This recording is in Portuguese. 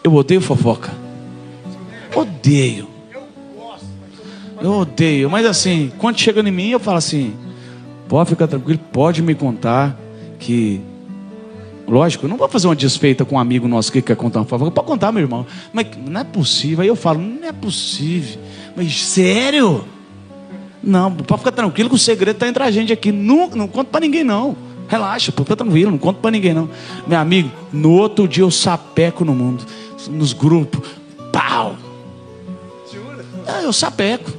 Eu odeio fofoca. Odeio. Eu odeio. Mas assim, quando chega em mim, eu falo assim: pode ficar tranquilo, pode me contar que... Lógico, eu não vou fazer uma desfeita com um amigo nosso que quer contar uma fofoca. Pode contar, meu irmão. Mas não é possível. Aí eu falo: não é possível. Mas sério? Não, pode ficar tranquilo que o segredo está entre a gente aqui. Não conto para ninguém não. Relaxa, fica tranquilo, não conto para ninguém não. Meu amigo, no outro dia eu sapeco no mundo. Nos grupos. Pau! Eu sapeco.